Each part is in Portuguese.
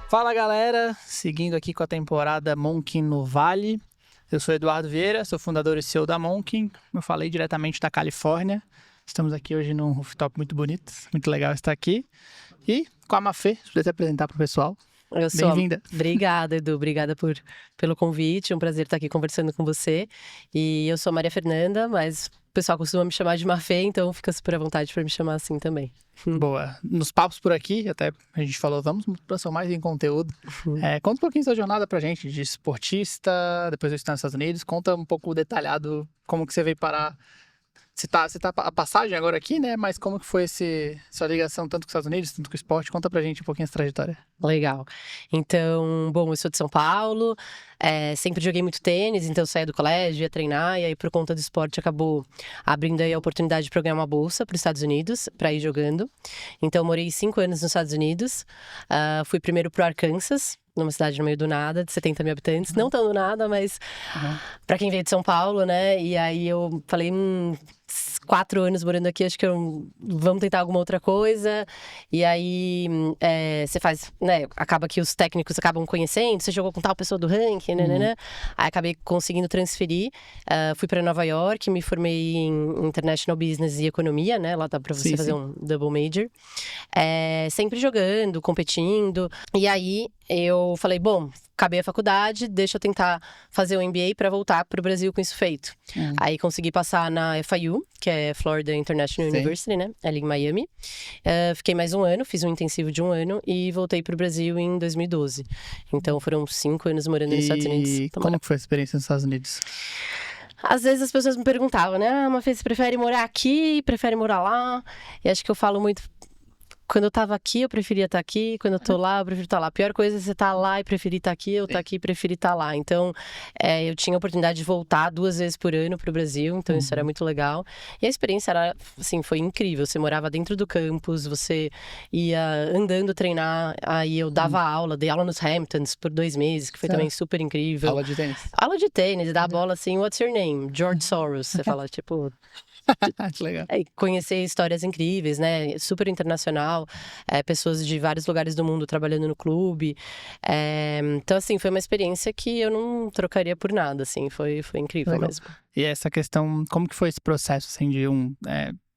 Fala galera, seguindo aqui com a temporada Monkin no Vale. Eu sou Eduardo Vieira, sou fundador e CEO da Monkin. Eu falei diretamente da Califórnia. Estamos aqui hoje num rooftop muito bonito, muito legal estar aqui. E com a Mafê, se puder se apresentar para o pessoal. Eu sou. Bem-vinda. Obrigada, Edu. Obrigada pelo convite. Um prazer estar aqui conversando com você. E eu sou Maria Fernanda, mas o pessoal costuma me chamar de Mafê, então fica super à vontade para me chamar assim também. Boa. Nos papos por aqui, até a gente falou, vamos transformar mais em conteúdo. Conta um pouquinho da sua jornada pra gente, de esportista, depois eu estar nos Estados Unidos. Conta um pouco detalhado como que você veio parar. Você tá a passagem agora aqui, né? Mas como que foi sua ligação tanto com os Estados Unidos, tanto com o esporte? Conta pra gente um pouquinho essa trajetória. Legal. Então, bom, eu sou de São Paulo, sempre joguei muito tênis, então eu saía do colégio, ia treinar, e aí por conta do esporte acabou abrindo aí a oportunidade de ganhar uma bolsa para os Estados Unidos, para ir jogando. Então, eu morei 5 anos nos Estados Unidos, fui primeiro pro Arkansas, numa cidade no meio do nada, de 70 mil habitantes, não tão do nada, mas para quem veio de São Paulo, né? E aí eu falei, 4 anos morando aqui, acho que vamos tentar alguma outra coisa. E aí você faz, né? Acaba que os técnicos acabam conhecendo, você jogou com tal pessoa do ranking, né? Aí acabei conseguindo transferir. Fui para Nova York, me formei em International Business e Economia, né? Lá dá para você fazer um double major. Sempre jogando, competindo. E aí eu falei, bom, acabei a faculdade, deixa eu tentar fazer o MBA para voltar para o Brasil com isso feito. Aí consegui passar na FIU, que é Florida International University, né? Ali em Miami. Fiquei mais um ano, fiz um intensivo de 1 ano e voltei para o Brasil em 2012. Então foram 5 anos morando nos Estados Unidos. E como que foi a experiência nos Estados Unidos? Às vezes as pessoas me perguntavam, né? Mas você prefere morar aqui, prefere morar lá? E acho que eu falo muito... Quando eu tava aqui, eu preferia estar aqui. Quando eu tô lá, eu prefiro estar lá. A pior coisa é você estar lá e preferir estar aqui. Eu estar aqui e preferir estar lá. Então, eu tinha a oportunidade de voltar 2 vezes por ano pro Brasil. Então, isso era muito legal. E a experiência era, assim, foi incrível. Você morava dentro do campus, você ia andando treinar. Aí eu dava aula, dei aula nos Hamptons por 2 meses, que foi também super incrível. Aula de tênis? Aula de tênis, dar a bola assim, what's your name? George Soros. Você fala, tipo... Que legal. Conhecer histórias incríveis, né? Super internacional, pessoas de vários lugares do mundo trabalhando no clube. Então, assim, foi uma experiência que eu não trocaria por nada, assim, foi incrível legal mesmo. E essa questão, como que foi esse processo, assim, de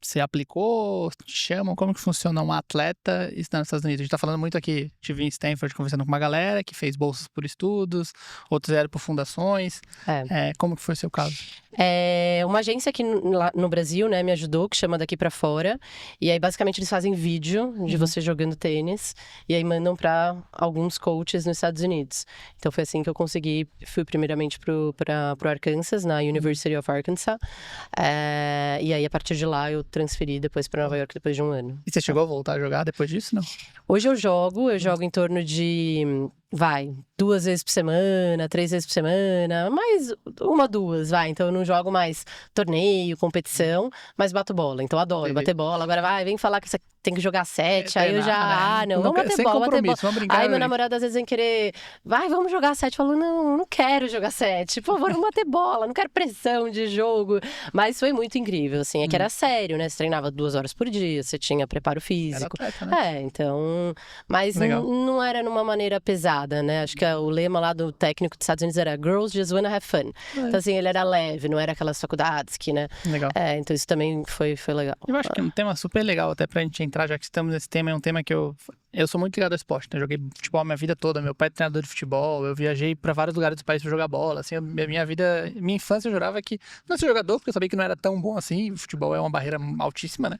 você aplicou, te chamam, como que funciona um atleta estando nos Estados Unidos? A gente tá falando muito aqui, tive em Stanford conversando com uma galera que fez bolsas por estudos, outros eram por fundações. Como que foi o seu caso? Uma agência aqui lá no Brasil, né, me ajudou, que chama Daqui Pra Fora. E aí, basicamente, eles fazem vídeo de você jogando tênis. E aí, mandam pra alguns coaches nos Estados Unidos. Então, foi assim que eu consegui. Fui primeiramente pro Arkansas, na University of Arkansas. E aí, a partir de lá, eu transferi depois pra Nova York, depois de 1 ano. E você chegou a voltar a jogar depois disso, não? Hoje eu jogo em torno de... 2 vezes por semana, 3 vezes por semana, mais 1, 2, Então eu não jogo mais torneio, competição, mas bato bola. Então adoro bater bola. Agora vem falar que você tem que jogar 7, aí eu já, não, vamos bater bola, vamos brincar. Aí meu namorado às vezes vem querer, vamos jogar 7. Eu falo, não quero jogar 7, por favor, vamos bater bola, não quero pressão de jogo. Mas foi muito incrível, assim, que era sério, né? Você treinava 2 horas por dia, você tinha preparo físico. Era atleta, né? Então, mas não era numa maneira pesada, né? Acho que o lema lá do técnico dos Estados Unidos era Girls just wanna have fun. Então, assim, ele era leve, não era aquelas faculdades que, né? Legal. Então isso também foi legal. Eu acho que é um tema super legal, até pra gente entrar, já que estamos nesse tema, é um tema que eu sou muito ligado ao esporte, né? Eu joguei futebol a minha vida toda, meu pai é treinador de futebol, eu viajei pra vários lugares do país pra jogar bola, assim, minha infância eu jurava que não ia ser jogador, porque eu sabia que não era tão bom assim, o futebol é uma barreira altíssima, né?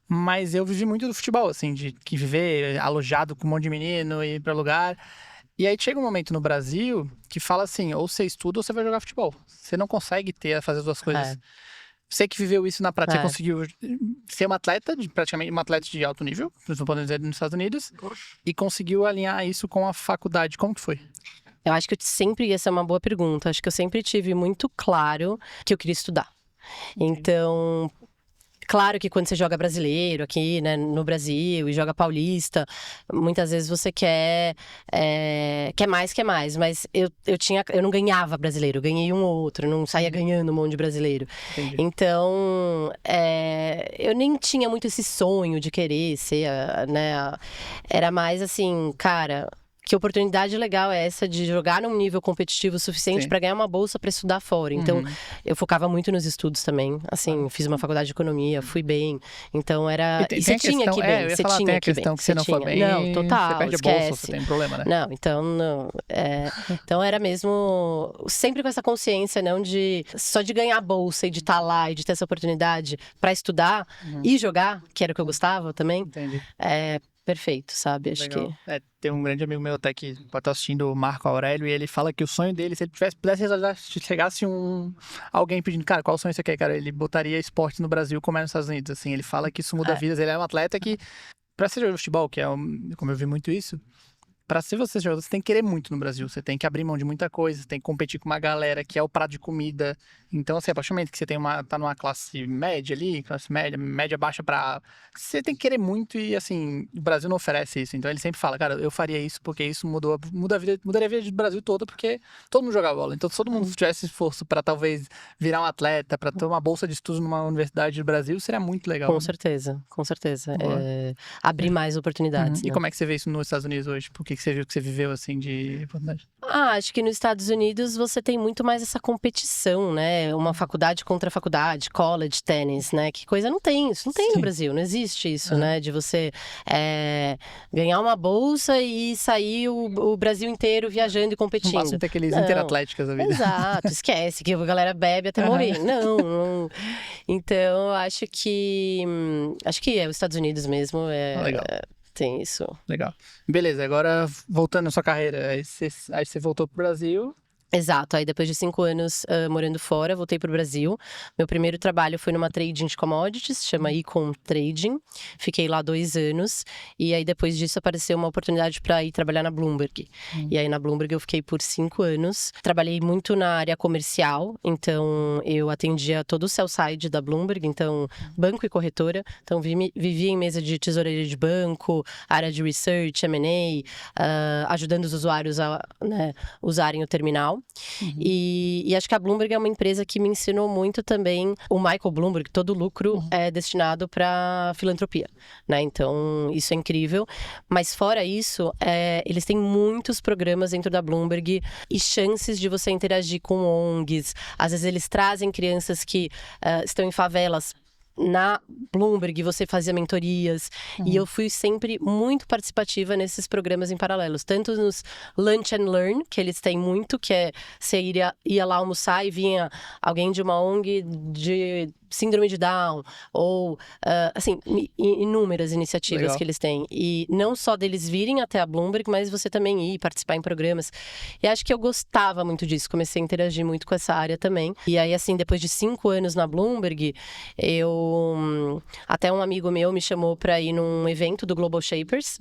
Mas eu vivi muito do futebol, assim, de que viver alojado com um monte de menino, ir pra lugar. E aí chega um momento no Brasil que fala assim, ou você estuda ou você vai jogar futebol. Você não consegue fazer as duas coisas. Você que viveu isso na prática, você conseguiu ser uma atleta, praticamente uma atleta de alto nível, não podemos dizer, nos Estados Unidos, e conseguiu alinhar isso com a faculdade. Como que foi? Eu acho que essa é uma boa pergunta. Acho que eu sempre tive muito claro que eu queria estudar. Então... Claro que quando você joga brasileiro aqui, né, no Brasil, e joga paulista, muitas vezes você quer mais, mas eu não ganhava brasileiro, eu ganhei um ou outro, não saía ganhando um monte de brasileiro. Entendi. Então, eu nem tinha muito esse sonho de querer ser, né, era mais assim, cara... que oportunidade legal é essa de jogar num nível competitivo suficiente para ganhar uma bolsa para estudar fora. Então, eu focava muito nos estudos também. Assim, fiz uma faculdade de economia, fui bem. Então, era... E você tinha que ir bem. Eu ia falar, tem a questão que você não for bem, não, total, você perde a bolsa, você tem um problema, né? Não, então, não. Então, era mesmo... Sempre com essa consciência, não de... Só de ganhar a bolsa e de estar lá e de ter essa oportunidade para estudar e jogar, que era o que eu gostava também. Entendi. Perfeito, sabe? Acho Legal. que... Tem um grande amigo meu até que pode estar assistindo, o Marco Aurélio, e ele fala que o sonho dele, se ele pudesse realizar, se chegasse alguém pedindo, cara, qual sonho você quer, cara? Ele botaria esporte no Brasil como é nos Estados Unidos, assim. Ele fala que isso muda vidas. Ele é um atleta que, pra ser jogador de futebol, que é, como eu vi muito isso, pra ser você jogador, você tem que querer muito no Brasil. Você tem que abrir mão de muita coisa, você tem que competir com uma galera que é o prato de comida. Então, assim, a partir do momento que você tá numa classe média ali, classe média baixa pra... Você tem que querer muito e, assim, o Brasil não oferece isso. Então, ele sempre fala, cara, eu faria isso porque isso mudaria a vida do Brasil toda, porque todo mundo joga bola. Então, se todo mundo tivesse esforço pra talvez virar um atleta, pra ter uma bolsa de estudos numa universidade do Brasil, seria muito legal. Com certeza, com certeza. Abrir mais oportunidades, né? E como é que você vê isso nos Estados Unidos hoje? Por que você viu que você viveu, assim, de oportunidade? Acho que nos Estados Unidos você tem muito mais essa competição, né? Uma faculdade contra faculdade, college, tênis, né? Que coisa não tem, isso não tem no Brasil, não existe isso, né? De você ganhar uma bolsa e sair o Brasil inteiro viajando e competindo. Não basta ter aqueles interatléticas da vida. Exato, esquece que a galera bebe até morrer. Não. Então, acho que é os Estados Unidos mesmo. Legal. Tem isso. Legal. Beleza, agora voltando à sua carreira, aí você voltou pro Brasil. Exato, aí depois de 5 anos morando fora, voltei pro Brasil. Meu primeiro trabalho foi numa trading de commodities, chama Econ Trading. Fiquei lá 2 anos, e aí depois disso apareceu uma oportunidade para ir trabalhar na Bloomberg. E aí na Bloomberg eu fiquei por 5 anos. Trabalhei muito na área comercial, então eu atendia todo o sell side da Bloomberg, então banco e corretora. Então vivia em mesa de tesouraria de banco, área de research, M&A, ajudando os usuários a usarem o terminal. E acho que a Bloomberg é uma empresa que me ensinou muito também. O Michael Bloomberg, todo o lucro é destinado para filantropia, né? Então, isso é incrível. Mas fora isso, eles têm muitos programas dentro da Bloomberg e chances de você interagir com ONGs. Às vezes eles trazem crianças que estão em favelas na Bloomberg, você fazia mentorias. E eu fui sempre muito participativa nesses programas em paralelos. Tanto nos Lunch and Learn, que eles têm muito, que é você ia lá almoçar e vinha alguém de uma ONG de síndrome de Down, ou, assim, inúmeras iniciativas Legal. que eles têm. E não só deles virem até a Bloomberg, mas você também ir participar em programas. E acho que eu gostava muito disso, comecei a interagir muito com essa área também. E aí, assim, depois de 5 anos na Bloomberg, até um amigo meu me chamou para ir num evento do Global Shapers.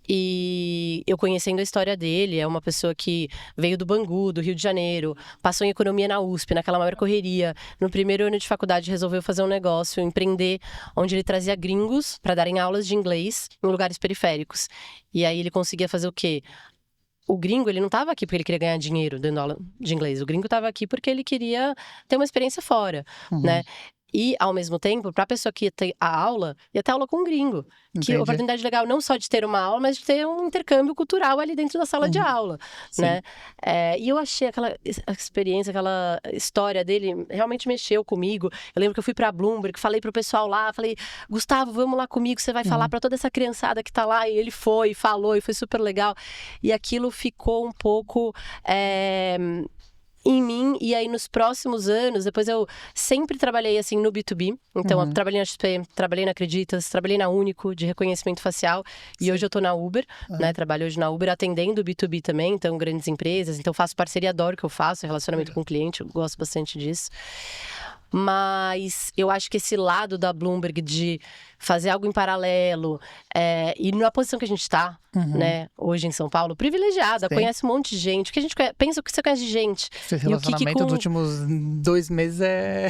E eu conhecendo a história dele, é uma pessoa que veio do Bangu, do Rio de Janeiro, passou em economia na USP, naquela maior correria. No primeiro ano de faculdade, resolveu fazer um negócio, empreender, onde ele trazia gringos para darem aulas de inglês em lugares periféricos. E aí ele conseguia fazer o quê? O gringo, ele não estava aqui porque ele queria ganhar dinheiro dando aula de inglês. O gringo estava aqui porque ele queria ter uma experiência fora, né? E, ao mesmo tempo, para a pessoa que ia ter a aula, ia ter aula com um gringo. Entendi. Que oportunidade legal, não só de ter uma aula, mas de ter um intercâmbio cultural ali dentro da sala de aula, né? E eu achei aquela experiência, aquela história dele, realmente mexeu comigo. Eu lembro que eu fui pra Bloomberg, falei pro pessoal lá, falei, Gustavo, vamos lá comigo, você vai falar pra toda essa criançada que tá lá. E ele foi, falou, e foi super legal. E aquilo ficou um pouco... em mim, e aí nos próximos anos, depois eu sempre trabalhei assim no B2B, então eu trabalhei na XP, trabalhei na Acreditas, trabalhei na Único de reconhecimento facial, e hoje eu tô na Uber, né, trabalho hoje na Uber atendendo o B2B também, então grandes empresas, então faço parceria, adoro o que eu faço, relacionamento com o cliente, eu gosto bastante disso. Mas eu acho que esse lado da Bloomberg de fazer algo em paralelo e na posição que a gente está, né, hoje em São Paulo, privilegiada, conhece um monte de gente. O que a gente pensa, o que você conhece de gente? Esse relacionamento dos últimos 2 meses é...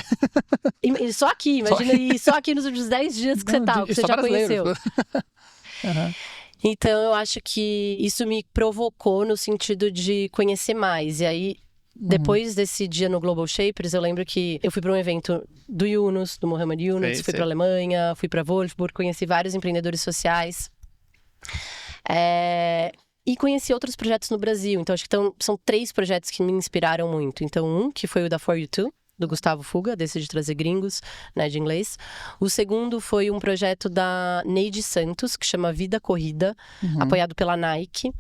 E só aqui, imagina, e só aqui nos últimos 10 dias que que você já conheceu. Então eu acho que isso me provocou no sentido de conhecer mais. E aí, depois desse dia no Global Shapers, eu lembro que eu fui para um evento do Yunus, do Mohamed Yunus, fui para a Alemanha, fui para Wolfsburg, conheci vários empreendedores sociais. E conheci outros projetos no Brasil. Então, acho que são 3 projetos que me inspiraram muito. Então, um que foi o da For You Too, do Gustavo Fuga, desse de trazer gringos, né, de inglês. O segundo foi um projeto da Neide Santos, que chama Vida Corrida, apoiado pela Nike,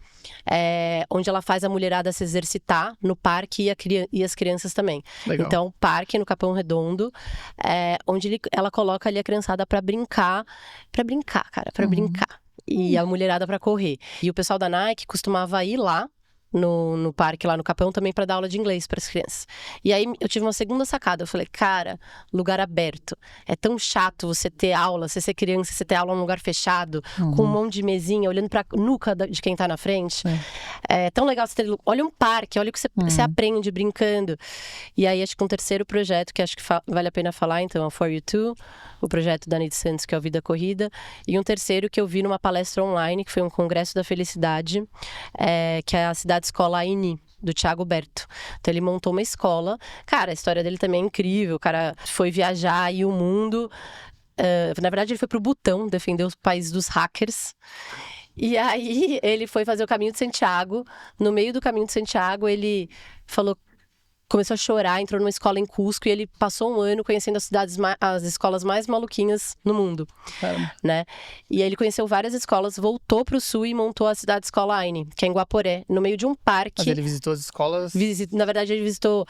onde ela faz a mulherada se exercitar no parque e as crianças também. Legal. Então, parque no Capão Redondo, onde ela coloca ali a criançada pra brincar, cara, pra brincar. E a mulherada pra correr. E o pessoal da Nike costumava ir lá, no parque, lá no Capão, também para dar aula de inglês para as crianças. E aí eu tive uma segunda sacada. Eu falei, cara, lugar aberto. É tão chato você ter aula, você ser criança, você ter aula num lugar fechado, com um monte de mesinha, olhando pra nuca de quem tá na frente. É tão legal você ter. Olha um parque, olha o que você aprende brincando. E aí, acho que um terceiro projeto que acho que vale a pena falar, então, é o For You Too, o projeto da Neide Santos, que é o Vida Corrida. E um terceiro que eu vi numa palestra online, que foi um Congresso da Felicidade, que é a Cidade Escola AINI, do Thiago Berto. Então ele montou uma escola. Cara, a história dele também é incrível. O cara foi viajar aí o mundo. Na verdade, ele foi pro Butão defender os países dos hackers. E aí ele foi fazer o Caminho de Santiago. No meio do Caminho de Santiago, ele começou a chorar, entrou numa escola em Cusco e ele passou um ano conhecendo as escolas mais maluquinhas no mundo, né? E aí ele conheceu várias escolas, voltou pro sul e montou a Cidade Escola AINI, que é em Guaporé, no meio de um parque. Mas ele visitou as escolas? Na verdade, ele visitou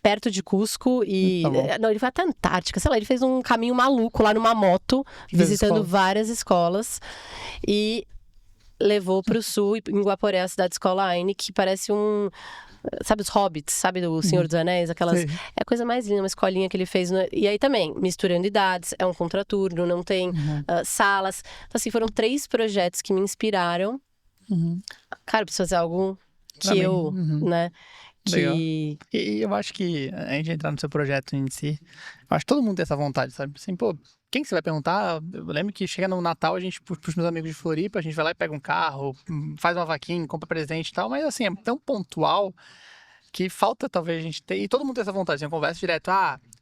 perto de Cusco e... Não, ele foi até a Antártica, sei lá, ele fez um caminho maluco lá numa moto, visitando várias escolas e levou pro sul, em Guaporé, a Cidade Escola AINI, que parece sabe os Hobbits, sabe do Senhor dos Anéis, aquelas... Sim. É a coisa mais linda, uma escolinha que ele fez. E aí também, misturando idades, é um contraturno, não tem salas. Então assim, foram 3 projetos que me inspiraram. Cara, eu preciso fazer algo que né... Legal. E eu acho que, a gente entrar no seu projeto em si, eu acho que todo mundo tem essa vontade, sabe? Assim, pô, quem que você vai perguntar? Eu lembro que chega no Natal, a gente, pros meus amigos de Floripa, a gente vai lá e pega um carro, faz uma vaquinha, compra presente e tal, mas assim, é tão pontual que falta talvez a gente ter, e todo mundo tem essa vontade, assim, eu converso direto,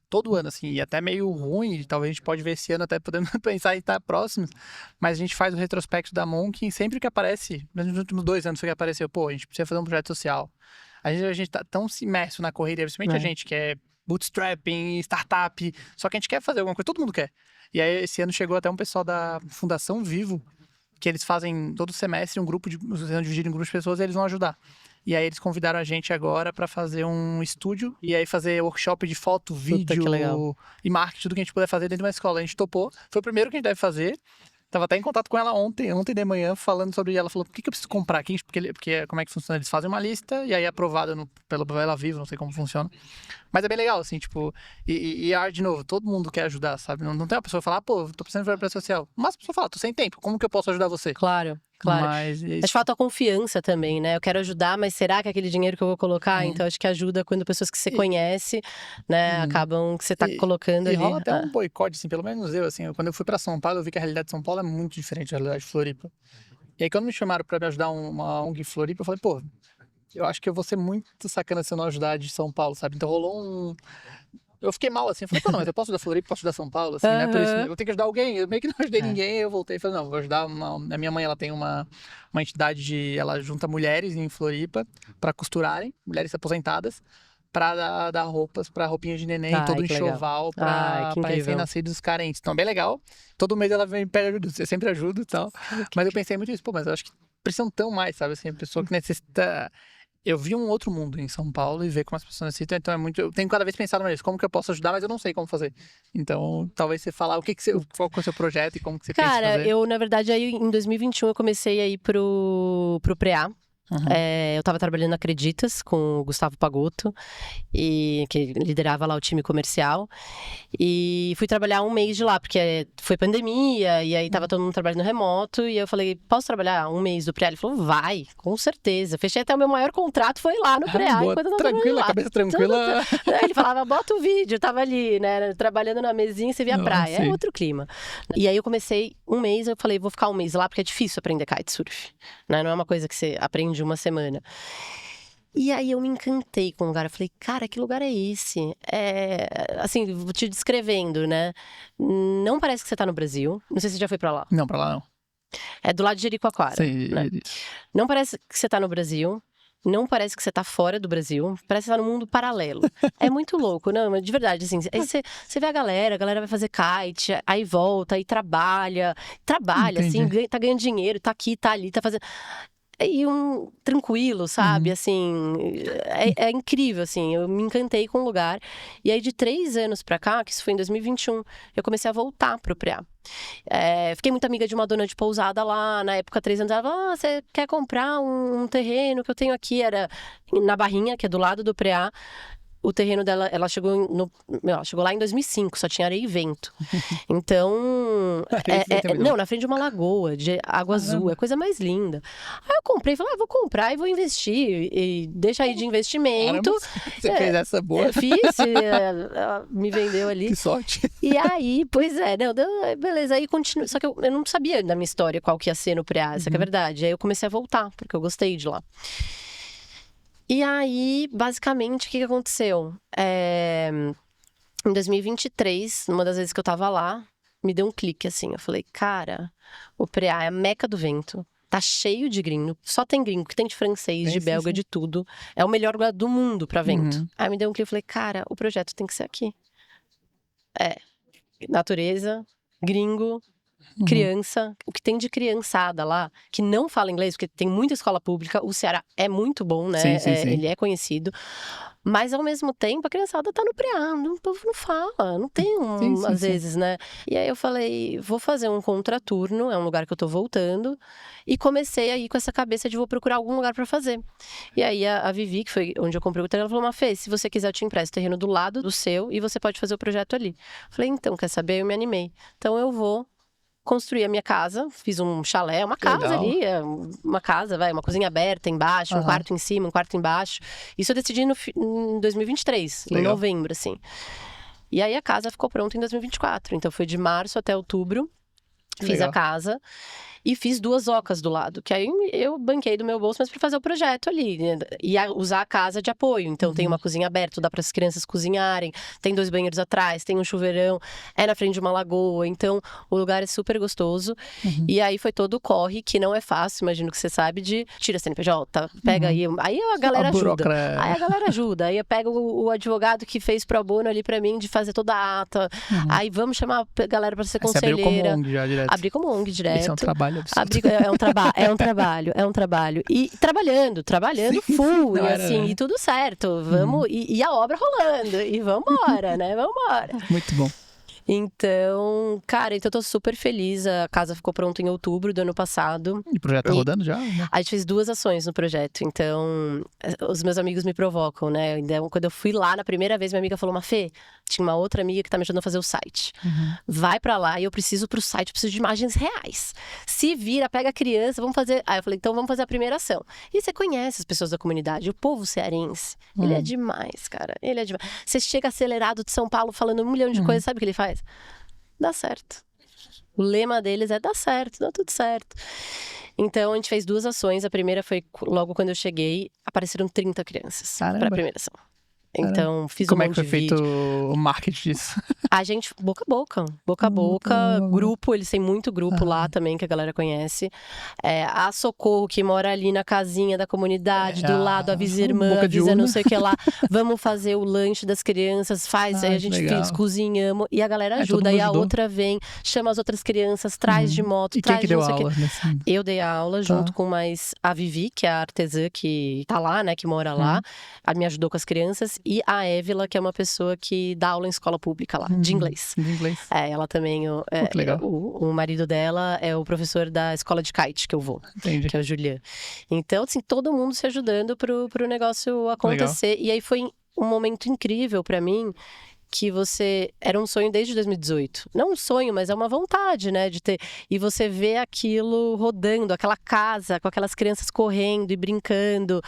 todo ano, assim, e até meio ruim, talvez a gente pode ver esse ano, até podendo pensar em estar próximos, mas a gente faz o retrospecto da Monk e sempre que aparece, nos últimos 2 anos foi que apareceu, pô, a gente precisa fazer um projeto social. A gente tá tão imerso na corrida, principalmente a gente que é bootstrapping, startup, só que a gente quer fazer alguma coisa, todo mundo quer. E aí esse ano chegou até um pessoal da Fundação Vivo, que eles fazem todo semestre um grupo dividido em grupos de pessoas e eles vão ajudar. E aí eles convidaram a gente agora para fazer um estúdio e aí fazer workshop de foto, vídeo e marketing, tudo que a gente puder fazer dentro de uma escola. A gente topou, foi o primeiro que a gente deve fazer. Tava até em contato com ela ontem de manhã, falando sobre... Ela falou, o que eu preciso comprar aqui? Porque como é que funciona? Eles fazem uma lista e aí é aprovada pelo Ela Vivo, não sei como funciona. Mas é bem legal, assim, tipo... E de novo, todo mundo quer ajudar, sabe? Não tem uma pessoa que fala, pô, tô precisando de projeto social. Mas a pessoa fala, tô sem tempo, como que eu posso ajudar você? Claro. Mas Acho que falta confiança também, né? Eu quero ajudar, mas será que é aquele dinheiro que eu vou colocar? Então, acho que ajuda quando pessoas que você conhece, né, acabam que você tá colocando ali. E rola até um boicote, assim, pelo menos eu, assim, quando eu fui pra São Paulo, eu vi que a realidade de São Paulo é muito diferente da realidade de Floripa. E aí, quando me chamaram pra me ajudar uma ONG em Floripa, eu falei, pô, eu acho que eu vou ser muito sacana se eu não ajudar de São Paulo, sabe? Então rolou eu fiquei mal, assim, eu falei, pô, não, mas eu posso ajudar Floripa, posso ajudar São Paulo, assim, né? Por isso, eu tenho que ajudar alguém. Eu meio que não ajudei ninguém, eu voltei e falei, não, vou ajudar a minha mãe, ela tem uma entidade ela junta mulheres em Floripa pra costurarem, mulheres aposentadas, pra dar roupas, pra roupinhas de neném, todo enxoval pra recém-nascidos carentes. Então, bem legal. Todo mês ela vem e pede ajuda, eu sempre ajudo e tal. Mas eu pensei muito nisso, pô, mas eu acho que precisam tão mais, sabe? Assim, a pessoa que necessita... Eu vi um outro mundo em São Paulo e ver como as pessoas necessitam, então eu tenho cada vez pensado nisso, como que eu posso ajudar, mas eu não sei como fazer. Então, talvez você falar qual é o seu projeto e como que você pensa fazer. Cara, eu, na verdade, aí em 2021 eu comecei a ir pro PREA. Eu tava trabalhando na Acreditas com o Gustavo Pagotto, que liderava lá o time comercial. E fui trabalhar um mês de lá, porque foi pandemia, e aí tava todo mundo trabalhando remoto. E eu falei, posso trabalhar um mês do PREA? Ele falou, vai, com certeza. Fechei até o meu maior contrato, foi lá no PREA. Tranquila, cabeça tranquila. Ele falava, bota o vídeo, eu tava ali, né, trabalhando na mesinha, você via a praia. Sim. É outro clima. E aí eu comecei um mês, eu falei, vou ficar um mês lá, porque é difícil aprender kitesurf, né? Não é uma coisa que você aprende uma semana. E aí eu me encantei com o lugar. Eu falei, cara, que lugar é esse? Assim, vou te descrevendo, né? Não parece que você tá no Brasil. Não sei se você já foi pra lá. Não, pra lá não. É do lado de Jericoacoara, Sei, né? Não parece que você tá no Brasil. Não parece que você tá fora do Brasil, parece que você tá num mundo paralelo. É muito louco, não, mas de verdade, assim, aí você vê a galera vai fazer kite, aí volta, aí trabalha, assim, Entendi. tá ganhando dinheiro, tá aqui, tá ali, tá fazendo... E tranquilo, sabe, assim, é incrível, assim, eu me encantei com o lugar. E aí de 3 anos pra cá, que isso foi em 2021, eu comecei a voltar pro Preá. Fiquei muito amiga de uma dona de pousada lá, na época, 3 anos, ela falou, você quer comprar um terreno que eu tenho aqui? Era na Barrinha, que é do lado do Preá. O terreno dela, ela chegou lá em 2005, só tinha areia e vento. Então, não, na frente de uma lagoa, de água azul, é a coisa mais linda. Aí eu comprei, falei, vou comprar e vou investir, e deixa aí de investimento. Caramba, você fez essa boa. Fiz, ela me vendeu ali. Que sorte. E aí, pois beleza, aí continua. Só que eu não sabia da minha história qual que ia ser no Preá, essa que é a verdade. Aí eu comecei a voltar, porque eu gostei de lá. E aí, basicamente, o que aconteceu? Em 2023, numa das vezes que eu tava lá, me deu um clique, assim. Eu falei, cara, o Preá é a meca do vento. Tá cheio de gringo. Só tem gringo, que tem de francês, de belga, de tudo. É o melhor lugar do mundo pra vento. Aí me deu um clique, eu falei, cara, o projeto tem que ser aqui. Natureza, gringo, criança, o que tem de criançada lá, que não fala inglês, porque tem muita escola pública, o Ceará é muito bom, né? Sim. Ele é conhecido, mas ao mesmo tempo a criançada tá no Preá, o povo não fala, não tem às vezes, né? E aí eu falei, vou fazer um contraturno, é um lugar que eu tô voltando, e comecei aí com essa cabeça de vou procurar algum lugar pra fazer. E aí a Vivi, que foi onde eu comprei o terreno, ela falou, Mafê, se você quiser eu te empresto o terreno do lado do seu e você pode fazer o projeto ali. Eu falei, então, quer saber? Eu me animei. Então eu vou construí a minha casa, fiz um chalé, uma casa ali, uma casa, uma cozinha aberta embaixo, um quarto em cima, um quarto embaixo. Isso eu decidi em 2023, em novembro, assim. E aí a casa ficou pronta em 2024, então foi de março até outubro, fiz a casa. E fiz 2 ocas do lado, que aí eu banquei do meu bolso, mas para fazer o projeto ali, né? E usar a casa de apoio. Então tem uma cozinha aberta, dá para as crianças cozinharem, tem 2 banheiros atrás, tem um chuveirão, é na frente de uma lagoa, então o lugar é super gostoso. E aí foi todo o corre, que não é fácil, imagino que você sabe, de tira CNPJ, pega aí a galera ajuda. Aí a galera ajuda, aí eu pego o advogado que fez pro bono ali para mim, de fazer toda a ata, aí vamos chamar a galera para ser conselheira. Você abriu como ONG já direto? Abri como ONG direto. Isso é um trabalho. É um trabalho. E trabalhando full, e assim, e tudo certo. Vamos, e a obra rolando, e vambora, né? Vambora. Muito bom. Então, cara, eu tô super feliz. A casa ficou pronta em outubro do ano passado. E o projeto tá rodando já? Né? A gente fez 2 ações no projeto, então os meus amigos me provocam, né? Então, quando eu fui lá na primeira vez, minha amiga falou, Mafê, tinha uma outra amiga que tá me ajudando a fazer o site. Vai pra lá e eu preciso pro site, eu preciso de imagens reais. Se vira, pega a criança, vamos fazer... Aí eu falei, então vamos fazer a primeira ação. E você conhece as pessoas da comunidade, o povo cearense. Ele é demais, cara. Ele é demais. Você chega acelerado de São Paulo falando 1 milhão de coisas, sabe o que ele faz? Dá certo. O lema deles é dá certo, dá tudo certo. Então, a gente fez 2 ações. A primeira foi logo quando eu cheguei, apareceram 30 crianças para a primeira ação. Então, fiz um monte de vídeo. Como é que foi feito o marketing disso? A gente, boca a boca, grupo, eles têm muito grupo lá também, que a galera conhece. A Socorro, que mora ali na casinha da comunidade, do lado, avisa irmã, avisa não sei o que lá. Vamos fazer o lanche das crianças, faz, aí a gente fez, cozinhamos, e a galera ajuda. Aí a outra vem, chama as outras crianças, traz de moto, e traz quem que deu aula? Eu dei a aula junto com mais a Vivi, que é a artesã que tá lá, né, que mora lá. Ela me ajudou com as crianças. E a Évila, que é uma pessoa que dá aula em escola pública lá, de inglês. De inglês. Ela também, o marido dela é o professor da escola de kite que eu vou. Entendi. Que é o Julian. Então, assim, todo mundo se ajudando pro negócio acontecer. E aí foi um momento incrível pra mim, que era um sonho desde 2018. Não um sonho, mas é uma vontade, né, de ter. E você vê aquilo rodando, aquela casa, com aquelas crianças correndo e brincando,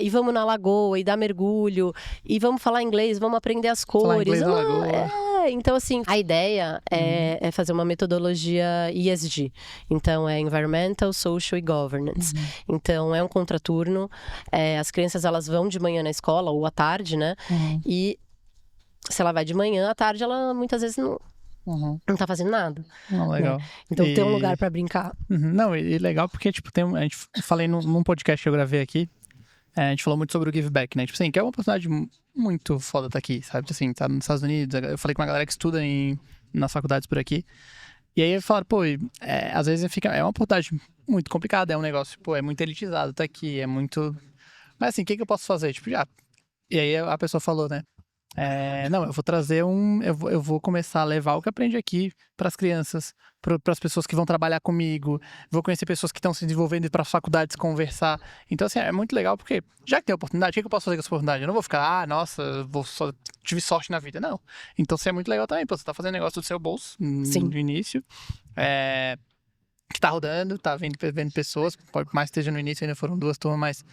e vamos na lagoa e dar mergulho, e vamos falar inglês, vamos aprender as cores. Falar inglês na lagoa. Então, assim, a ideia é fazer uma metodologia ESG. Então, é Environmental, Social e Governance. Então, é um contraturno. As crianças, elas vão de manhã na escola, ou à tarde, né? E se ela vai de manhã, à tarde ela muitas vezes não tá fazendo nada. Não, legal. Então tem um lugar pra brincar. Não, e legal porque, tipo, a gente falei num podcast que eu gravei aqui, a gente falou muito sobre o give back, né? Tipo assim, que é uma oportunidade muito foda tá aqui, sabe? Assim, tá nos Estados Unidos, eu falei com uma galera que estuda nas faculdades por aqui, e aí falaram, pô, às vezes é uma oportunidade muito complicada, é um negócio, pô, é muito elitizado, tá aqui, é muito... Mas assim, o que eu posso fazer? Tipo, E aí a pessoa falou, né? Não, eu vou trazer eu vou começar a levar o que aprendi aqui para as crianças, para as pessoas que vão trabalhar comigo, vou conhecer pessoas que estão se desenvolvendo para as faculdades conversar. Então, assim, é muito legal porque, já que tem oportunidade, o que eu posso fazer com essa oportunidade? Eu não vou ficar, nossa, tive sorte na vida. Não. Então, assim, é muito legal também, pô, você tá fazendo negócio do seu bolso no início. Que tá rodando, tá vendo pessoas, pode mais esteja no início, ainda foram 2 turmas, mas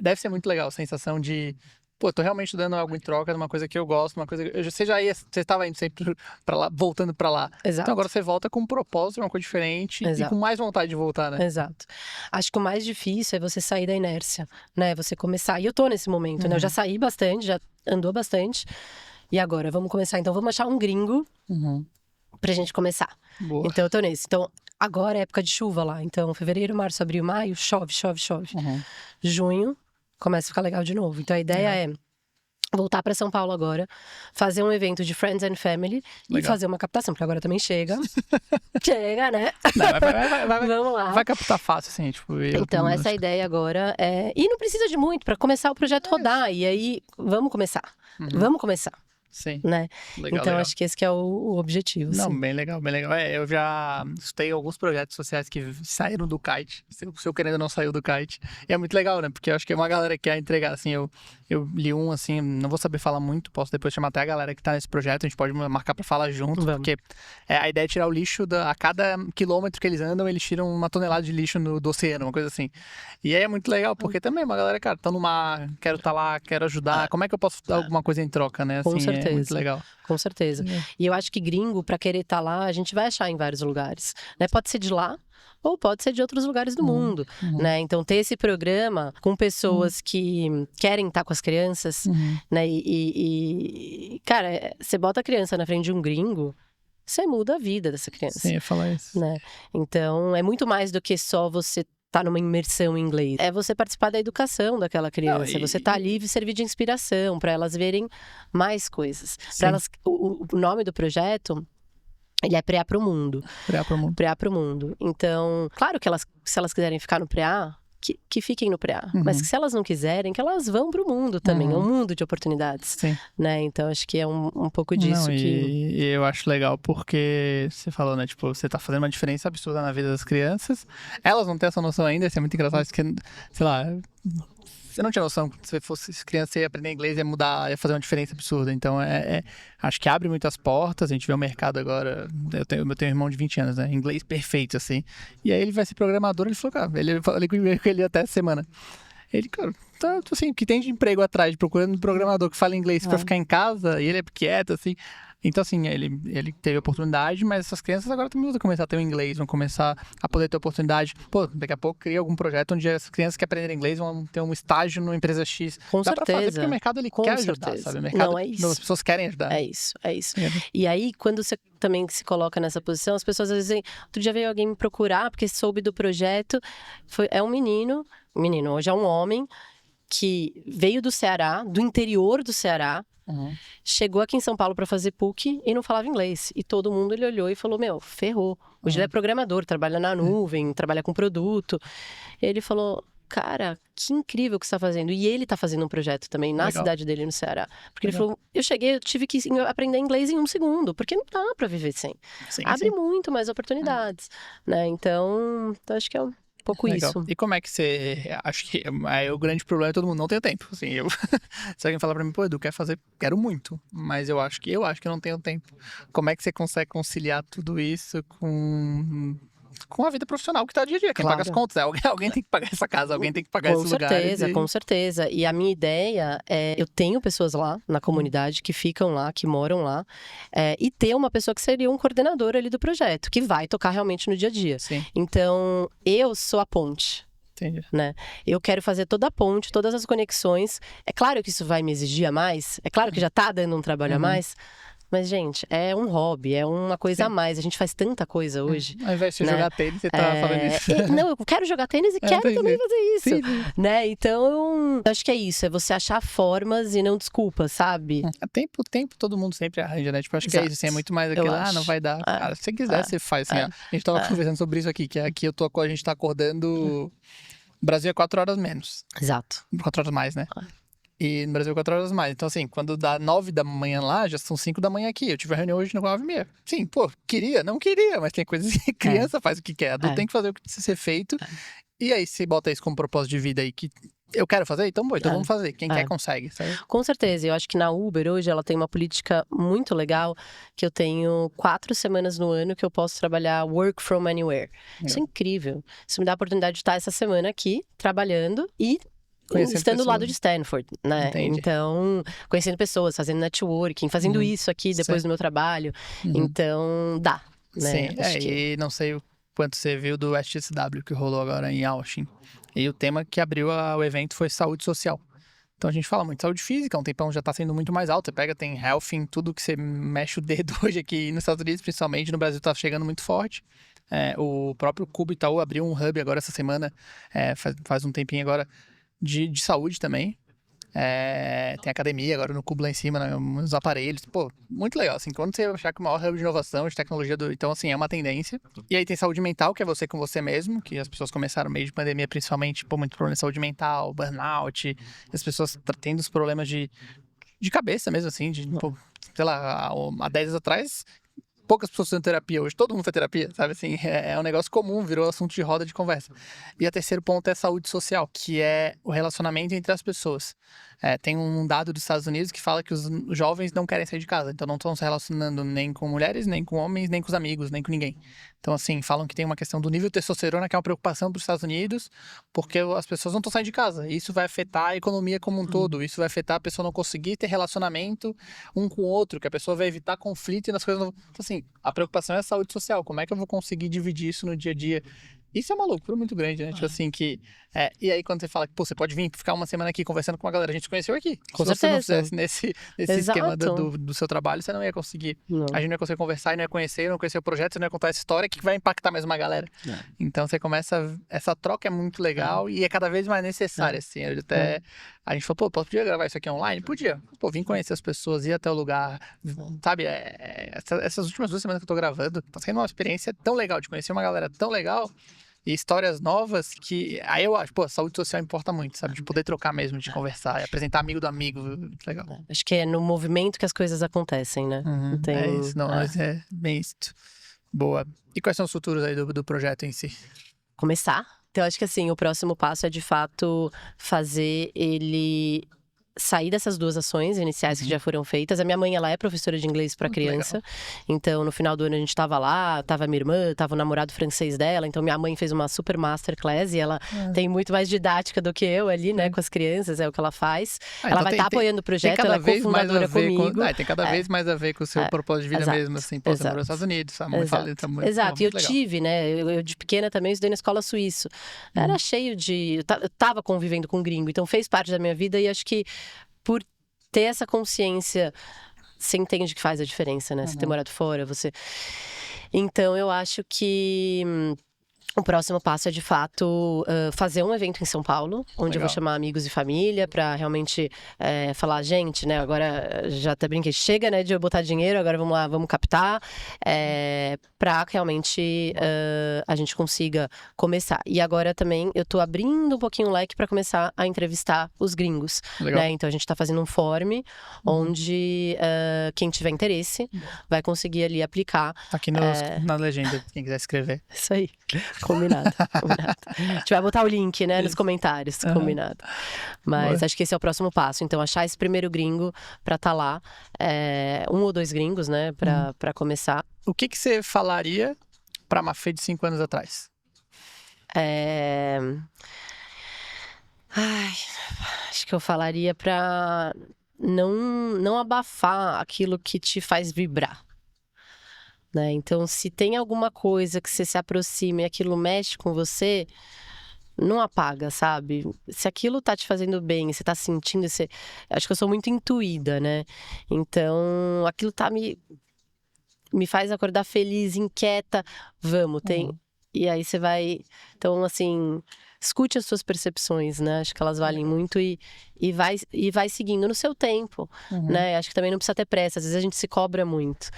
deve ser muito legal a sensação de, pô, tô realmente dando algo em troca de uma coisa que eu gosto, uma coisa que você estava indo sempre pra lá, voltando pra lá. Exato. Então agora você volta com um propósito, uma coisa diferente e com mais vontade de voltar, né? Exato. Acho que o mais difícil é você sair da inércia, né? Você começar. E eu tô nesse momento, né? Eu já saí bastante, já andou bastante. E agora, vamos começar. Então, vamos achar um gringo pra gente começar. Boa. Então, eu tô nesse. Então, agora é época de chuva lá. Então, fevereiro, março, abril, maio, chove. Junho, começa a ficar legal de novo. Então, a ideia é voltar para São Paulo agora, fazer um evento de Friends and Family e fazer uma captação, porque agora também chega. Chega, né? Não, vamos lá. Vai captar fácil, assim, tipo... Então, essa ideia agora é... E não precisa de muito para começar o projeto rodar. E aí, vamos começar. Vamos começar. Sim. Né? Legal, então, legal. acho que esse que é o objetivo. Não, assim. bem legal, bem legal. Eu já estudei alguns projetos sociais que saíram do kite. O seu querendo não saiu do kite. E é muito legal, né? Porque eu acho que é uma galera que quer entregar, assim, eu li um, assim, não vou saber falar muito, posso depois chamar até a galera que tá nesse projeto, a gente pode marcar pra falar junto, porque a ideia é tirar o lixo, a cada quilômetro que eles andam, eles tiram 1 tonelada de lixo do oceano, uma coisa assim. E aí é muito legal, porque também uma galera, cara, tá no mar, quero estar lá, quero ajudar, como é que eu posso dar alguma coisa em troca, né? Assim, Com certeza. É muito legal. Com certeza. E eu acho que gringo, pra querer estar lá, a gente vai achar em vários lugares, né? Pode ser de lá, ou pode ser de outros lugares do mundo, né? Então, ter esse programa com pessoas que querem estar com as crianças, né? Cara, você bota a criança na frente de um gringo, você muda a vida dessa criança. Sim, eu ia falar isso. Né? Então, é muito mais do que só você tá numa imersão em inglês. É você participar da educação daquela criança. Você tá ali e servir de inspiração para elas verem mais coisas. Para elas, o nome do projeto... Ele é Preá pro Mundo. Preá pro Mundo. Então, claro que se elas quiserem ficar no Preá, que fiquem no Preá. Mas que se elas não quiserem, que elas vão pro mundo também. É um mundo de oportunidades. Sim. Né? Então, acho que é um pouco disso E eu acho legal porque você falou, né? Tipo, você tá fazendo uma diferença absurda na vida das crianças. Elas não têm essa noção ainda, isso é muito engraçado. Porque, sei lá... Você não tinha noção que se fosse criança, você ia aprender inglês, ia mudar, ia fazer uma diferença absurda. Então, acho que abre muitas portas. A gente vê o mercado agora. Eu tenho um irmão de 20 anos, né? Inglês perfeito, assim. E aí ele vai ser programador. Ele falou, cara, eu falei com ele até essa semana. Ele, cara, tá assim, que tem de emprego atrás, procurando um programador que fala inglês pra ficar em casa. E ele é quieto, assim. Então, assim, ele teve oportunidade, mas essas crianças agora também vão começar a ter o inglês, vão começar a poder ter oportunidade. Pô, daqui a pouco cria algum projeto onde as crianças que aprenderem inglês vão ter um estágio numa empresa X. Com Dá certeza. pra fazer, porque o mercado ele quer ajudar, sabe? O mercado, não, é isso. As pessoas querem ajudar. É isso. E aí, quando você também se coloca nessa posição, as pessoas às vezes... Outro dia veio alguém me procurar, porque soube do projeto. É um menino, hoje é um homem, que veio do Ceará, do interior do Ceará, chegou aqui em São Paulo para fazer PUC e não falava inglês. E todo mundo, ele olhou e falou, ferrou. Hoje ele é programador, trabalha na nuvem, trabalha com produto. Ele falou, cara, que incrível que você está fazendo. E ele está fazendo um projeto também na cidade dele, no Ceará. Porque ele falou, eu tive que aprender inglês em 1 segundo, porque não dá para viver sem. Abre muito mais oportunidades, né? Então, acho que é pouco isso. E como é que você... Acho que o grande problema é todo mundo não tem tempo. Assim, se alguém falar pra mim, pô, Edu, quero muito, mas eu acho que eu não tenho tempo. Como é que você consegue conciliar tudo isso com a vida profissional que tá dia a dia? Quem paga as contas? Alguém tem que pagar essa casa, alguém tem que pagar esse lugar. Com certeza. E a minha ideia é... Eu tenho pessoas lá na comunidade que ficam lá, que moram lá. E ter uma pessoa que seria um coordenador ali do projeto, que vai tocar realmente no dia a dia. Sim. Então, eu sou a ponte. Entendi. Né? Eu quero fazer toda a ponte, todas as conexões. É claro que isso vai me exigir a mais. É claro que já tá dando um trabalho a mais. Mas, gente, é um hobby, é uma coisa a mais. A gente faz tanta coisa hoje. Ao invés de você né? jogar tênis, você tá falando isso. Não, eu quero jogar tênis e quero também entendi. fazer isso. Sim, sim. Né? Então, eu acho que é isso. É você achar formas e não desculpas, sabe? Tempo todo mundo sempre arranja, né? Tipo, acho que é isso, assim, é muito mais Eu aquilo, acho. não vai dar. Cara, se você quiser, você faz, assim, ó. A gente tava conversando sobre isso aqui, que aqui a gente tá acordando... O Brasil é 4 horas menos. Exato. 4 horas mais, né? E no Brasil, 4 horas mais. Então, assim, quando dá 9 da manhã lá, já são 5 da manhã aqui. Eu tive a reunião hoje no 9h30. Sim, pô, não queria, mas tem coisas que criança faz o que quer. Adulto tem que fazer o que precisa ser feito. E aí, você bota isso como propósito de vida aí, que eu quero fazer, então vamos fazer. Quem quer, consegue, sabe? Com certeza. Eu acho que na Uber, hoje, ela tem uma política muito legal, que eu tenho 4 semanas no ano que eu posso trabalhar work from anywhere. Isso é incrível. Isso me dá a oportunidade de estar essa semana aqui, trabalhando e estando do lado de Stanford, né? Entendi. Então, conhecendo pessoas, fazendo networking, fazendo isso aqui depois do meu trabalho. Então, dá, né? Sim, e não sei o quanto você viu do SXSW que rolou agora em Austin. E o tema que abriu o evento foi saúde social. Então a gente fala muito de saúde física, um tempão já tá sendo muito mais alto. Você pega, tem health em tudo que você mexe o dedo hoje aqui nos Estados Unidos, principalmente no Brasil tá chegando muito forte. O próprio Cubo Itaú abriu um hub agora essa semana, faz um tempinho agora, de saúde também. Tem academia agora no Cubo lá em cima, né, uns aparelhos. Pô, muito legal, assim, quando você achar que o maior hub de inovação, de tecnologia, então, assim, é uma tendência. E aí tem saúde mental, que é você com você mesmo, que as pessoas começaram meio de pandemia, principalmente, muito problema de saúde mental, burnout, as pessoas tendo os problemas de cabeça mesmo, assim, pô, sei lá, há 10 anos atrás... Poucas pessoas fazendo terapia hoje, todo mundo faz terapia, sabe assim? É um negócio comum, virou assunto de roda de conversa. E o terceiro ponto é saúde social, que é o relacionamento entre as pessoas. Tem um dado dos Estados Unidos que fala que os jovens não querem sair de casa, então não estão se relacionando nem com mulheres, nem com homens, nem com os amigos, nem com ninguém. Então, assim, falam que tem uma questão do nível de testosterona, que é uma preocupação para os Estados Unidos, porque as pessoas não estão saindo de casa. E isso vai afetar a economia como um todo, isso vai afetar a pessoa não conseguir ter relacionamento um com o outro, que a pessoa vai evitar conflito e nas coisas não... Então, assim, a preocupação é a saúde social. Como é que eu vou conseguir dividir isso no dia a dia? Isso é uma loucura muito grande, né? Tipo assim, e aí quando você fala que, pô, você pode vir ficar uma semana aqui conversando com uma galera, a gente se conheceu aqui. Com Se você não certeza. fizesse nesse esquema do seu trabalho, você não ia conseguir. A gente não ia conseguir conversar e não ia conhecer, não conhecer o projeto, você não ia contar essa história que vai impactar mais uma galera. Então você começa... Essa troca é muito legal e é cada vez mais necessária, assim. A gente falou, pô, podia gravar isso aqui online? Podia. Pô, vim conhecer as pessoas, ir até o lugar, sabe? Essas últimas 2 semanas que eu tô gravando, tá sendo uma experiência tão legal de conhecer uma galera tão legal e histórias novas que... Aí eu acho, pô, a saúde social importa muito, sabe? De poder trocar mesmo, de conversar, apresentar amigo do amigo, legal. Acho que é no movimento que as coisas acontecem, né? É isso, não, mas é bem isso. Boa. E quais são os futuros aí do projeto em si? Começar. Então, acho que assim, o próximo passo é de fato fazer ele sair dessas 2 ações iniciais que já foram feitas. A minha mãe, ela é professora de inglês para criança. Legal. Então, no final do ano a gente tava lá, tava minha irmã, tava o namorado francês dela. Então, minha mãe fez uma super masterclass e ela tem muito mais didática do que eu ali, né, com as crianças, é o que ela faz. Ela então vai estar apoiando o projeto, ela é cofundadora comigo. Tem cada vez mais a ver com o seu propósito de vida mesmo, assim. Pô, você morou nos Estados Unidos, a mãe fala, tá muito Exato, e eu legal. tive, né, eu de pequena também estudei na escola suíça. Era cheio de... Eu tava convivendo com gringo, então fez parte da minha vida e acho que por ter essa consciência, você entende que faz a diferença, né? Você ter morado fora, você... Então, eu acho que o próximo passo é, de fato, fazer um evento em São Paulo, onde eu vou chamar amigos e família para realmente falar, gente, né, agora já até brinquei, chega, né, de eu botar dinheiro, agora vamos lá, vamos captar, para realmente a gente consiga começar. E agora também eu tô abrindo um pouquinho o leque para começar a entrevistar os gringos, né? Então a gente tá fazendo um form onde quem tiver interesse vai conseguir ali aplicar. Aqui na legenda, quem quiser escrever. Isso aí. Combinado. A gente vai botar o link, né, nos comentários, combinado. Mas acho que esse é o próximo passo. Então, achar esse primeiro gringo pra estar lá. 1 ou 2 gringos, né, pra começar. O que você falaria pra Mafê de 5 anos atrás? Acho que eu falaria pra não abafar aquilo que te faz vibrar. Né? Então, se tem alguma coisa que você se aproxima e aquilo mexe com você, não apaga, sabe? Se aquilo tá te fazendo bem, você tá sentindo, acho que eu sou muito intuída, né? Então, aquilo tá me faz acordar feliz, inquieta. Vamos, tem. E aí você vai. Então, assim, escute as suas percepções, né? Acho que elas valem muito e vai seguindo no seu tempo, né? Acho que também não precisa ter pressa. Às vezes a gente se cobra muito,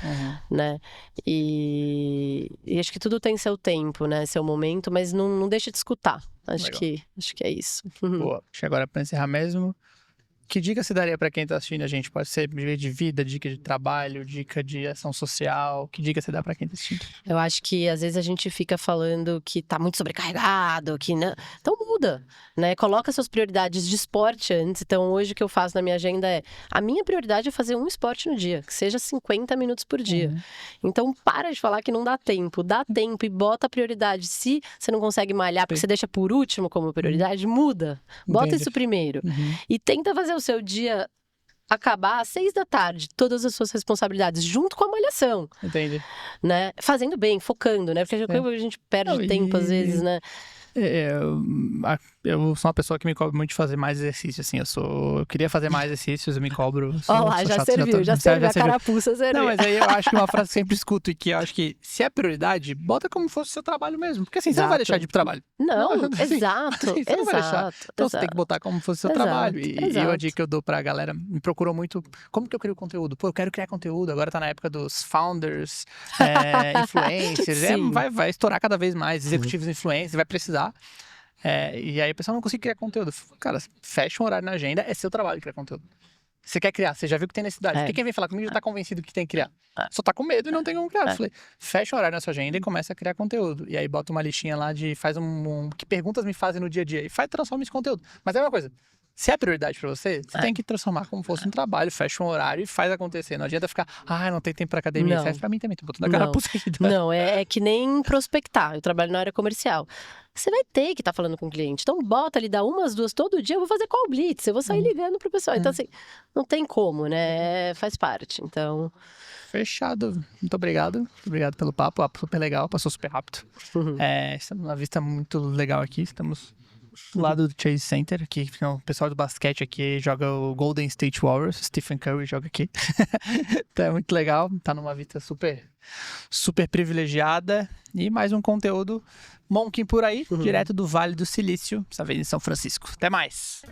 né? E acho que tudo tem seu tempo, né? Seu momento, mas não deixa de escutar. Acho que é isso. Boa. Acho que agora, para encerrar mesmo, que dica você daria para quem tá assistindo a gente? Pode ser de vida, dica de trabalho, dica de ação social. Que dica você dá para quem tá assistindo? Eu acho que às vezes a gente fica falando que tá muito sobrecarregado, que não. Então muda, né? Coloca suas prioridades de esporte antes. Então hoje o que eu faço na minha agenda a minha prioridade é fazer um esporte no dia, que seja 50 minutos por dia. Então para de falar que não dá tempo e bota a prioridade. Se você não consegue malhar porque você deixa por último como prioridade, muda. Bota isso primeiro. E tenta fazer o seu dia acabar às 6 da tarde, todas as suas responsabilidades, junto com a malhação. Entendi. Né? Fazendo bem, focando, né? Porque a gente perde tempo às vezes, né? Eu sou uma pessoa que me cobra muito de fazer mais exercício, assim, eu queria fazer mais exercícios, eu me cobro. Ó lá, já serviu, a carapuça serviu. Não, mas aí eu acho que uma frase que eu sempre escuto e que eu acho que se é prioridade, bota como se fosse o seu trabalho mesmo, porque assim, você não vai deixar de ir pro trabalho. Não, assim, exato, assim, você não vai deixar. Então você tem que botar como se fosse o seu trabalho. E a dica que eu dou pra galera, me procurou muito, como que eu crio conteúdo? Pô, eu quero criar conteúdo, agora tá na época dos founders, influencers, vai estourar cada vez mais, executivos influencers, vai precisar. E aí a pessoa não consegue criar conteúdo. Cara, fecha um horário na agenda, é seu trabalho criar conteúdo. Você quer criar, você já viu que tem necessidade. Porque quem vem falar comigo já tá convencido que tem que criar. Só tá com medo e não tem como criar. Eu falei, fecha um horário na sua agenda e começa a criar conteúdo. E aí bota uma listinha lá de que perguntas me fazem no dia a dia. E transforma esse conteúdo. Mas é uma coisa, se é prioridade pra você, você tem que transformar como fosse um trabalho, fecha um horário e faz acontecer. Não adianta ficar, não tem tempo pra academia. Não. Serve pra mim também, tô botando a cara por cima. Não, é que nem prospectar. Eu trabalho na área comercial. Você vai ter que estar falando com o cliente. Então, bota ali, dá umas, duas todo dia. Eu vou fazer call blitz, eu vou sair ligando pro pessoal. Então, assim, não tem como, né? Faz parte. Então. Fechado. Muito obrigado. Obrigado pelo papo. Super legal, passou super rápido. Estamos numa vista muito legal aqui. Estamos do lado do Chase Center, aqui o pessoal do basquete aqui joga o Golden State Warriors, Stephen Curry joga aqui. Então é muito legal, tá numa vista super, super privilegiada. E mais um conteúdo Monking por aí, direto do Vale do Silício, dessa vez em São Francisco. Até mais!